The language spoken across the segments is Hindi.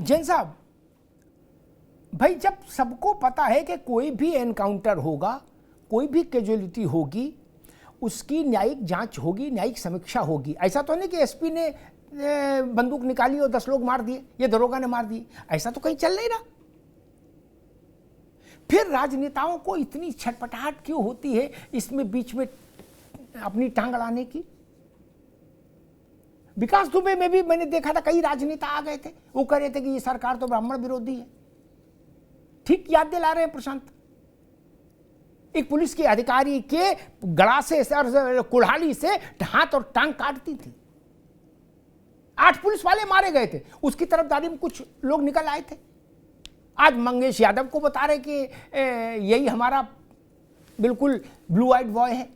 जैन साहब, भाई जब सबको पता है कि कोई भी एनकाउंटर होगा, कोई भी कैजुअलिटी होगी, उसकी न्यायिक जांच होगी, न्यायिक समीक्षा होगी। ऐसा तो नहीं कि एसपी ने बंदूक निकाली और 10 लोग मार दिए, ये दरोगा ने मार दिए, ऐसा तो कहीं चल नहीं रहा। फिर राजनेताओं को इतनी छटपटाहट क्यों होती है इसमें बीच में अपनी टांग अड़ाने की? विकास दुबे में भी मैंने देखा था कई राजनेता आ गए थे, वो कह रहे थे कि ये सरकार तो ब्राह्मण विरोधी है। ठीक याद दिला रहे हैं प्रशांत, एक पुलिस के अधिकारी के गड़ासे से और कुल्हाड़ी से हाथ और टांग काटती थी। 8 पुलिस वाले मारे गए थे, उसकी तरफदारी में कुछ लोग निकल आए थे। आज मंगेश यादव को बता रहे कि यही हमारा बिल्कुल ब्लू आइड बॉय है।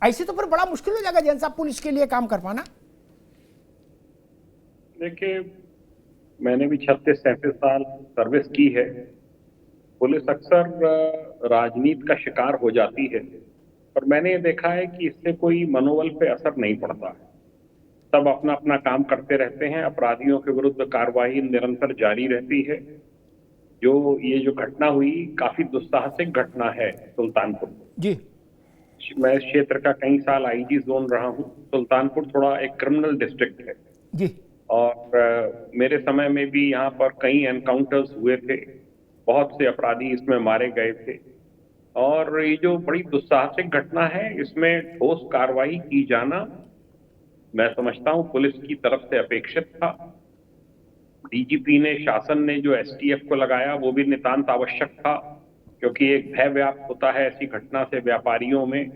ऐसे तो फिर बड़ा मुश्किल हो जाएगा जैन साहब पुलिस के लिए काम कर पाना। देखिए, मैंने भी 36-37 साल सर्विस की है। पुलिस अक्सर राजनीति का शिकार हो जाती है, पर मैंने ये देखा है कि इससे कोई मनोबल पे असर नहीं पड़ता है। सब अपना अपना काम करते रहते हैं, अपराधियों के विरुद्ध कार्रवाई निरंतर जारी रहती है। ये जो घटना हुई, काफी दुस्साहसिक घटना है सुल्तानपुर जी। मैं इस क्षेत्र का कई साल आईजी जोन रहा हूँ। सुल्तानपुर थोड़ा एक क्रिमिनल डिस्ट्रिक्ट है जी। और मेरे समय में भी यहाँ पर कई एनकाउंटर्स हुए थे, बहुत से अपराधी इसमें मारे गए थे। और ये जो बड़ी दुस्साहसिक घटना है, इसमें ठोस कार्रवाई की जाना मैं समझता हूँ पुलिस की तरफ से अपेक्षित था। डीजीपी ने, शासन ने जो एसटीएफ को लगाया वो भी नितांत आवश्यक था, क्योंकि एक भय व्याप्त होता है ऐसी घटना से व्यापारियों में।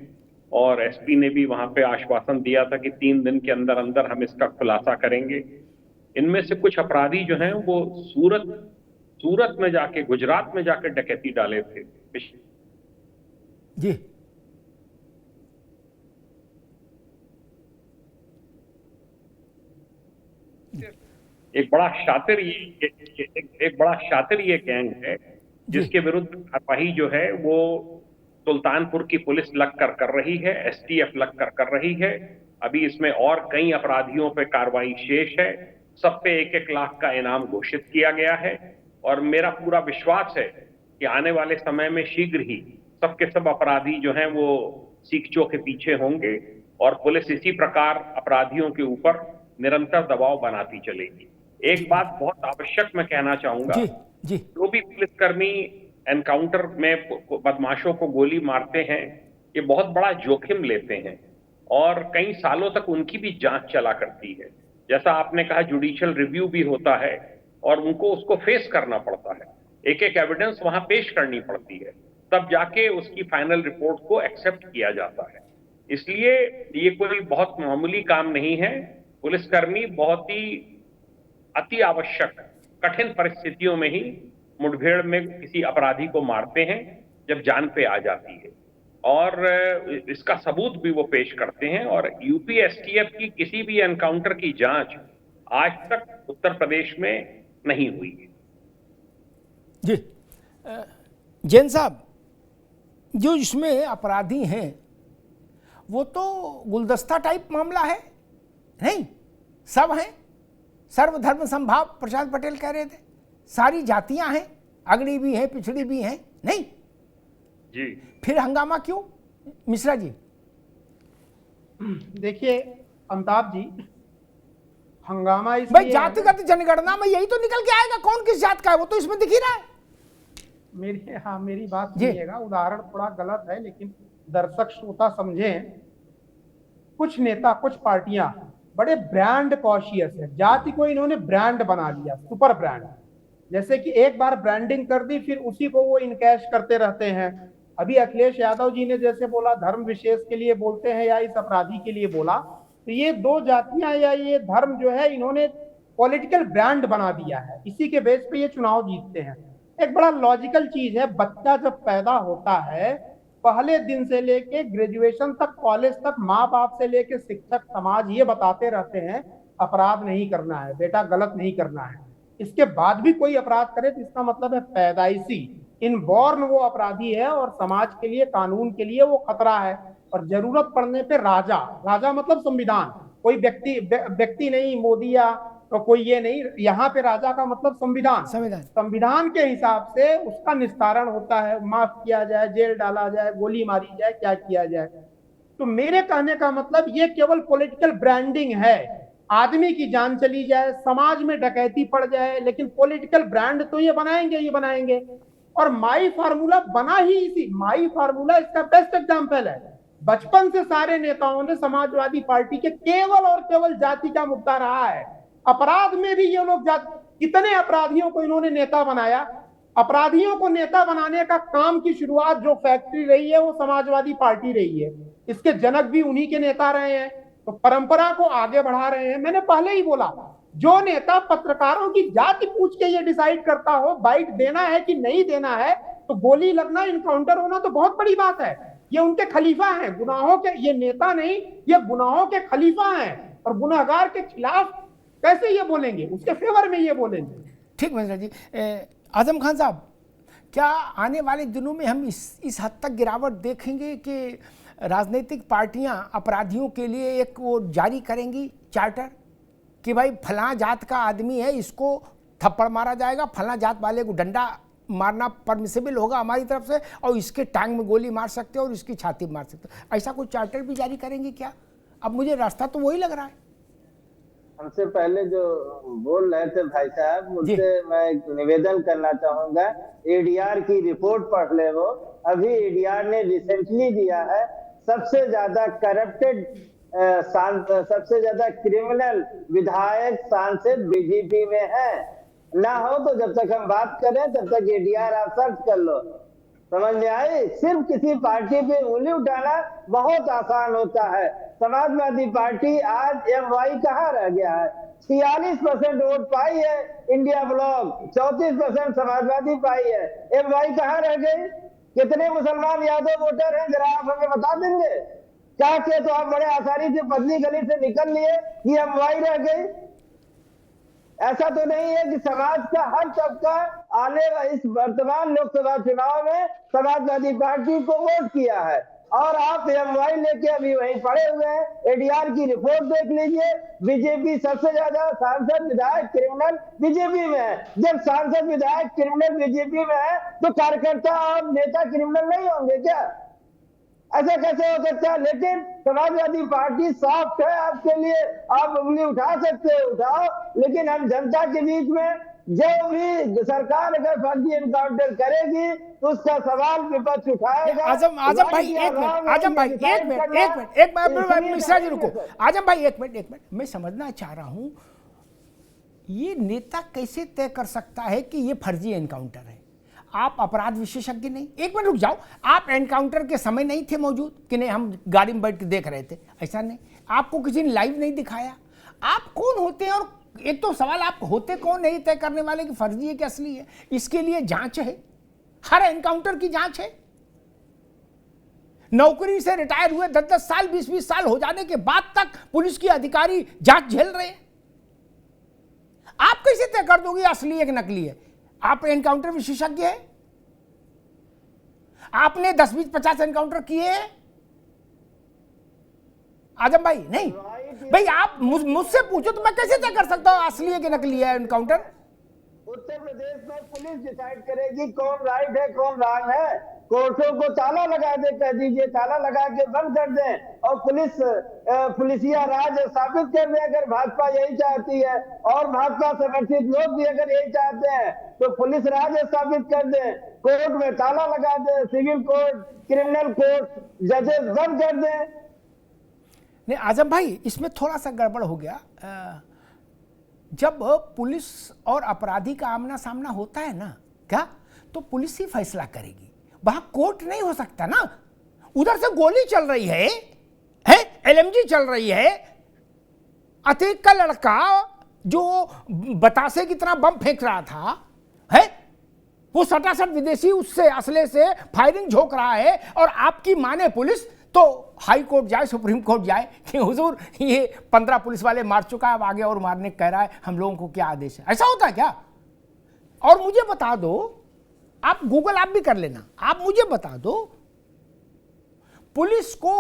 और एसपी ने भी वहां पे आश्वासन दिया था कि 3 दिन के अंदर अंदर हम इसका खुलासा करेंगे। इनमें से कुछ अपराधी जो हैं वो सूरत में जाके, गुजरात में जाके डकैती डाले थे जी। एक बड़ा शातिर ये गैंग है जिसके विरुद्ध कार्रवाई जो है वो सुल्तानपुर की पुलिस कर रही है, एसटीएफ कर रही है। अभी इसमें और कई अपराधियों पे कार्रवाई शेष है। सब पे 1-1 लाख का इनाम घोषित किया गया है और मेरा पूरा विश्वास है कि आने वाले समय में शीघ्र ही सबके सब अपराधी जो हैं वो सीखचों के पीछे होंगे और पुलिस इसी प्रकार अपराधियों के ऊपर निरंतर दबाव बनाती चलेगी। एक बात बहुत आवश्यक मैं कहना चाहूंगा, जो भी पुलिसकर्मी एनकाउंटर में बदमाशों को गोली मारते हैं, ये बहुत बड़ा जोखिम लेते हैं और कई सालों तक उनकी भी जांच चला करती है। जैसा आपने कहा, जुडिशियल रिव्यू भी होता है और उनको उसको फेस करना पड़ता है, एक-एक एविडेंस वहां पेश करनी पड़ती है, तब जाके उसकी फाइनल रिपोर्ट को एक्सेप्ट किया जाता है। इसलिए ये कोई बहुत मामूली काम नहीं है। पुलिसकर्मी बहुत ही अति आवश्यक कठिन परिस्थितियों में ही मुठभेड़ में किसी अपराधी को मारते हैं जब जान पे आ जाती है, और इसका सबूत भी वो पेश करते हैं। और यूपी एसटीएफ की किसी भी एनकाउंटर की जांच आज तक उत्तर प्रदेश में नहीं हुई है। जी। जैन साहब, जो इसमें अपराधी हैं वो तो गुलदस्ता टाइप मामला है, नहीं? सब हैं, सर्वधर्म संभाव प्रशांत पटेल कह रहे थे, सारी जातियां हैं, अगड़ी भी हैं, पिछड़ी भी हैं, नहीं जी? फिर हंगामा क्यों मिश्रा जी? देखिए अमिताभ जी, हंगामा भाई जातिगत जनगणना में यही तो निकल के आएगा कौन किस जात का है, वो तो इसमें दिख ही रहा है। मेरी बात सुनिएगा, उदाहरण थोड़ा गलत है लेकिन दर्शक श्रोता समझें। कुछ नेता, कुछ पार्टियां बड़े ब्रांड कॉशियस है, जाति को इन्होंने ब्रांड बना लिया, सुपर ब्रांड। जैसे कि एक बार ब्रांडिंग कर दी फिर उसी को वो इनकैश करते रहते हैं। अभी अखिलेश यादव जी ने जैसे बोला धर्म विशेष के लिए बोलते हैं या इस अपराधी के लिए बोला, तो ये 2 जातियां या ये धर्म जो है इन्होंने पॉलिटिकल ब्रांड बना दिया है, इसी के बेस पे ये चुनाव जीतते हैं। एक बड़ा लॉजिकल चीज है, बच्चा जब पैदा होता है पहले दिन से लेके ग्रेजुएशन तक, कॉलेज तक माँ बाप से लेके शिक्षक समाज ये बताते रहते हैं अपराध नहीं करना है बेटा, गलत नहीं करना है। इसके बाद भी कोई अपराध करे तो इसका मतलब है पैदाइशी इनबॉर्न वो अपराधी है और समाज के लिए, कानून के लिए वो खतरा है। और जरूरत पड़ने पे राजा मतलब संविधान, कोई व्यक्ति नहीं, मोदी या तो कोई ये नहीं, यहाँ पे राजा का मतलब संविधान, संविधान के हिसाब से उसका निस्तारण होता है, माफ किया जाए, जेल डाला जाए, गोली मारी जाए, क्या किया जाए। तो मेरे कहने का मतलब ये केवल पॉलिटिकल ब्रांडिंग है। आदमी की जान चली जाए, समाज में डकैती पड़ जाए, लेकिन पॉलिटिकल ब्रांड तो ये बनाएंगे। और माई फार्मूला बना ही इसी, माई फार्मूला इसका बेस्ट एग्जाम्पल है। बचपन से सारे नेताओं ने समाजवादी पार्टी के केवल और केवल जाति का मुद्दा रहा है। अपराध में भी ये लोग कितने अपराधियों को इन्होंने नेता बनाया। अपराधियों को नेता बनाने का काम की शुरुआत जो फैक्ट्री रही है वो समाजवादी पार्टी रही है। इसके जनक भी उन्हीं के नेता रहे हैं, तो परंपरा को आगे बढ़ा रहे हैं। मैंने पहले ही बोला, जो नेता पत्रकारों की जाति पूछ के ये डिसाइड करता हो बाइट देना है कि नहीं देना है, तो गोली लगना, इनकाउंटर होना तो बहुत बड़ी बात है। ये उनके खलीफा हैं, गुनाहों के, ये नेता नहीं, ये गुनाहों के खलीफा हैं। और गुनाहगार के खिलाफ कैसे ये बोलेंगे, उसके फेवर में ये बोलेंगे। ठीक मिश्रा जी। आजम खान साहब, क्या आने वाले दिनों में हम इस हद तक गिरावट देखेंगे कि राजनीतिक पार्टियां अपराधियों के लिए एक वो जारी करेंगी चार्टर कि भाई फलां जात का आदमी है, इसको थप्पड़ मारा जाएगा, फलां जात वाले को डंडा मारना परमिसेबल होगा हमारी तरफ से, और इसके टांग में गोली मार सकते हो और इसकी छाती में मार सकते हो, ऐसा कोई चार्टर भी जारी करेंगे क्या? अब मुझे रास्ता तो वही लग रहा है। हमसे पहले जो बोल रहे थे भाई साहब, मुझसे मैं एक निवेदन करना चाहूंगा, एडीआर की रिपोर्ट पढ़ ले। वो अभी एडीआर ने रिसेंटली दिया है, सबसे ज्यादा करप्टेड, सबसे ज्यादा क्रिमिनल विधायक सांसद बीजेपी में है। ना हो तो जब तक हम बात करें तब तक एडीआर आप सर्च कर लो, समझ में आई। सिर्फ किसी पार्टी पे उंगली उठाना बहुत आसान होता है। समाजवादी पार्टी आज एमवाई कहाँ रह गया है? 46% वोट पाई है इंडिया ब्लॉक, 34% समाजवादी पाई है। एमवाई कहाँ रह गई? कितने मुसलमान यादव वोटर हैं जरा आप हमें बता देंगे? क्या के तो आप बड़े आसानी से पतली गली से निकल लिए कि एमवाई रह गई। ऐसा तो नहीं है कि समाज का हर तबका आने इस वर्तमान लोकसभा चुनाव में समाजवादी पार्टी को वोट किया है, और आप एमवाई लेके अभी वहीं पड़े हुए हैं। एडीआर की रिपोर्ट देख लीजिए, बीजेपी सबसे ज्यादा सांसद विधायक क्रिमिनल बीजेपी में है। जब सांसद विधायक क्रिमिनल बीजेपी में है तो कार्यकर्ता और नेता क्रिमिनल नहीं होंगे क्या? ऐसा कैसे हो सकता है? लेकिन समाजवादी पार्टी सॉफ्ट है आपके लिए, आप उंगली उठा सकते हो उठाओ, लेकिन हम जनता के बीच में जो भी सरकार अगर फर्जी एनकाउंटर करेगी तो उसका सवाल विपक्ष उठाएगा। आजम भाई एक मिनट मिश्रा जी रुको। आजम भाई एक मिनट, मैं समझना चाह रहा हूं, ये नेता कैसे तय कर सकता है कि ये फर्जी एनकाउंटर है? आप अपराध विशेषज्ञ नहीं, एक मिनट रुक जाओ, आप एनकाउंटर के समय नहीं थे मौजूद कि नहीं? हम गाड़ी में बैठ के देख रहे थे, ऐसा नहीं, आपको किसी ने लाइव नहीं दिखाया। आप कौन होते हैं? और एक तो सवाल, आप होते कौन नहीं तय करने वाले कि फर्जी है कि असली है? इसके लिए जांच है, हर एनकाउंटर की जांच है। नौकरी से रिटायर हुए 10-10 साल 20-20 साल हो जाने के बाद तक पुलिस के अधिकारी जांच झेल रहे हैं। आप कैसे तय कर दोगे असली है कि नकली है? आप एनकाउंटर विशेषज्ञ हैं, आपने 10-20-50 एनकाउंटर किए हैं। आजम भाई नहीं भाई, आप मुझसे पूछो तो मैं कैसे तय कर सकता हूं असली है कि नकली है एनकाउंटर? उत्तर प्रदेश में पुलिस डिसाइड करेगी कौन राइट है कौन रॉन्ग है। कोर्टों को ताला लगा दे, कह दीजिए ताला लगा के बंद कर दें, और पुलिसिया राज स्थापित कर दें अगर भाजपा यही चाहती है, और भाजपा समर्थित लोग भी अगर यही चाहते हैं तो पुलिस राज स्थापित कर दें, कोर्ट में ताला लगा दें, सिविल कोर्ट, क्रिमिनल कोर्ट, जजेस बंद कर दें। नहीं आजम भाई, इसमें थोड़ा सा गड़बड़ हो गया। जब पुलिस और अपराधी का आमना सामना होता है ना, क्या तो पुलिस ही फैसला करेगी, वहां कोर्ट नहीं हो सकता ना। उधर से गोली चल रही है, एलएमजी चल रही है, अतीक का लड़का जो बतासे की तरह बम फेंक रहा था है, वो सटासट विदेशी उससे असले से फायरिंग झोंक रहा है, और आपकी माने पुलिस तो हाई कोर्ट जाए, सुप्रीम कोर्ट जाए कि हुजूर ये 15 पुलिस वाले मार चुका है, अब आगे और मारने कह रहा है, हम लोगों को क्या आदेश है? ऐसा होता है क्या? और मुझे बता दो, आप गूगल आप भी कर लेना, आप मुझे बता दो, पुलिस को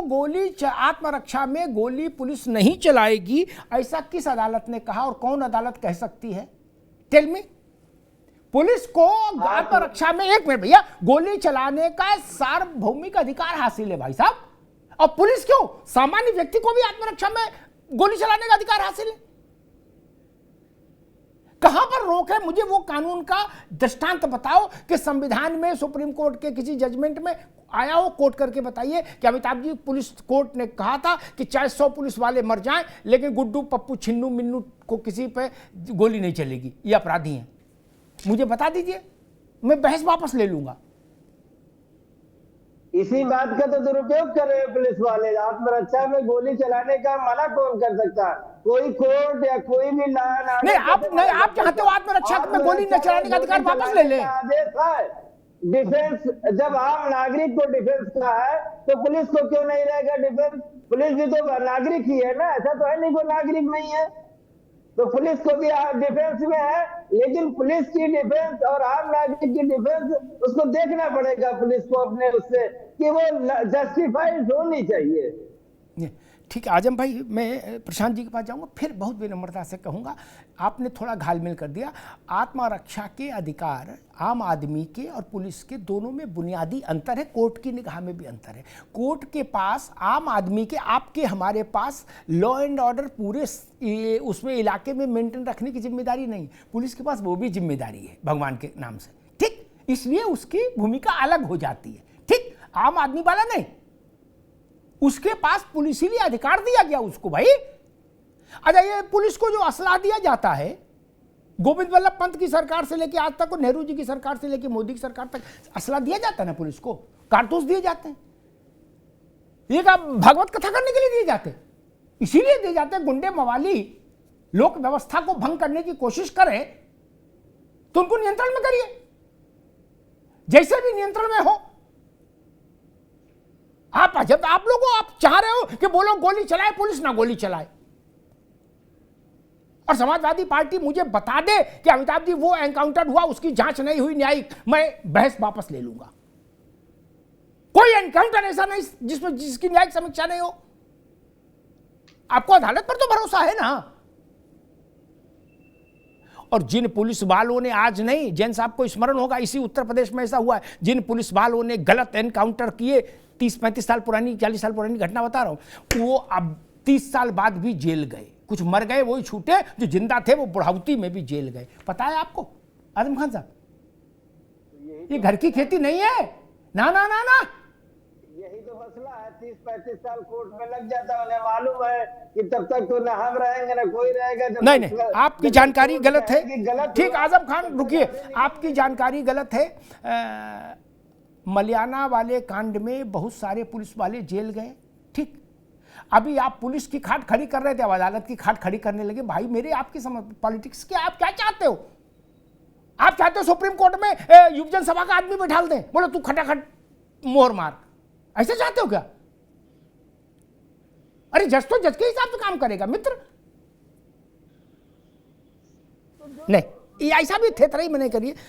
आत्मरक्षा में गोली पुलिस नहीं चलाएगी, ऐसा किस अदालत ने कहा और कौन अदालत कह सकती है? Tell me. पुलिस को आत्मरक्षा में, एक मिनट भैया, गोली चलाने का सार्वभौमिक अधिकार हासिल है भाई साहब। और पुलिस क्यों, सामान्य व्यक्ति को भी आत्मरक्षा में गोली चलाने का अधिकार हासिल है। कहां पर रोक है? मुझे वो कानून का दृष्टांत बताओ कि संविधान में, सुप्रीम कोर्ट के किसी जजमेंट में आया हो, कोर्ट करके बताइए कि अमिताभ जी, पुलिस कोर्ट ने कहा था कि चाहे 100 पुलिस वाले मर जाएं लेकिन गुड्डू, पप्पू, छिन्नू, मिन्नू को किसी पे गोली नहीं चलेगी, ये अपराधी हैं। मुझे बता दीजिए, मैं बहस वापस ले लूंगा। इसी बात का तो दुरुपयोग कर रहे हैं पुलिस वाले। आत्मरक्षा में गोली चलाने का मना कौन कर सकता? कोई कोर्ट या कोई भी नहीं, आप चाहते हो आत्मरक्षा में गोली न चलाने का अधिकार वापस ले लें। आदेश है। डिफेंस, जब आम नागरिक को डिफेंस का है तो पुलिस को क्यों नहीं रहेगा डिफेंस? पुलिस भी तो नागरिक ही है ना, ऐसा तो है नहीं कोई नागरिक नहीं है। तो पुलिस को भी डिफेंस में है, लेकिन पुलिस की डिफेंस और आम नागरिक की डिफेंस, उसको देखना पड़ेगा पुलिस को अपने उससे कि वो जस्टिफाइड होनी चाहिए। ठीक है आजम भाई, मैं प्रशांत जी के पास जाऊंगा, फिर बहुत विनम्रता से कहूंगा, आपने थोड़ा घालमेल कर दिया। आत्मरक्षा के अधिकार आम आदमी के और पुलिस के दोनों में बुनियादी अंतर है, कोर्ट की निगाह में भी अंतर है। कोर्ट के पास, आम आदमी के, आपके, हमारे पास लॉ एंड ऑर्डर पूरे उसमें इलाके में मेंटेन रखने की जिम्मेदारी नहीं, पुलिस के पास वो भी जिम्मेदारी है भगवान के नाम से, ठीक। इसलिए उसकी भूमिका अलग हो जाती है, ठीक। आम आदमी वाला नहीं, उसके पास पुलिस लिए अधिकार दिया गया उसको भाई। अच्छा, ये पुलिस को जो असला दिया जाता है, गोविंद वल्लभ पंत की सरकार से लेकर आज तक और नेहरू जी की सरकार से लेकर मोदी की सरकार तक असला दिया जाता है ना पुलिस को, कारतूस दिए जाते हैं। ये क्या भागवत कथा करने के लिए दिए जाते हैं? इसीलिए दिए जाते हैं। गुंडे मवाली लोक व्यवस्था को भंग करने की कोशिश करें तो उनको नियंत्रण में करिए, जैसे भी नियंत्रण में हो। जब आप लोगों, आप चाह रहे हो कि वो लोग गोली चलाए, पुलिस ना गोली चलाए, और समाजवादी पार्टी मुझे बता दे कि अमिताभ जी वो एनकाउंटर हुआ, उसकी जांच नहीं हुई न्यायिक, मैं बहस वापस ले लूंगा। कोई एनकाउंटर ऐसा नहीं जिसकी न्यायिक समीक्षा नहीं हो। आपको अदालत पर तो भरोसा है ना। और जिन पुलिस वालों ने, आज नहीं, जैन साहब को स्मरण होगा, इसी उत्तर प्रदेश में ऐसा हुआ है, जिन पुलिस वालों ने गलत एनकाउंटर किए, 30-35 साल पुरानी, 40 साल पुरानी घटना बता रहा हूं, वो अब 30 साल बाद भी जेल गए। कुछ मर गए, वही छूटे, जो जिंदा थे वो बुढ़ाउती में भी जेल गए। पता है आपको आजम खान साहब, ये घर की खेती नहीं है ना ना ना ना। यही तो मसला है, 30-35 साल कोर्ट में लग जाता, उन्हें मालूम है कि तब तक तो ना हम रहेंगे ना कोई रहेगा। नहीं नहीं, आपकी जानकारी गलत है, ठीक। आजम खान रुकिए, आपकी जानकारी गलत है। मलियाना वाले कांड में बहुत सारे पुलिस वाले जेल गए, ठीक। अभी आप पुलिस की खाट खड़ी कर रहे थे, अब अदालत की खाट खड़ी करने लगे। भाई मेरे, आपकी समझ पॉलिटिक्स के, आप क्या चाहते हो? आप चाहते हो सुप्रीम कोर्ट में युवजन सभा का आदमी बैठा दें, बोलो तू खटाखट मोहर मार, ऐसे चाहते हो क्या? अरे जज तो जज के हिसाब से काम करेगा मित्र। नहीं, ये ऐसा भी थेथराई में नहीं करिए।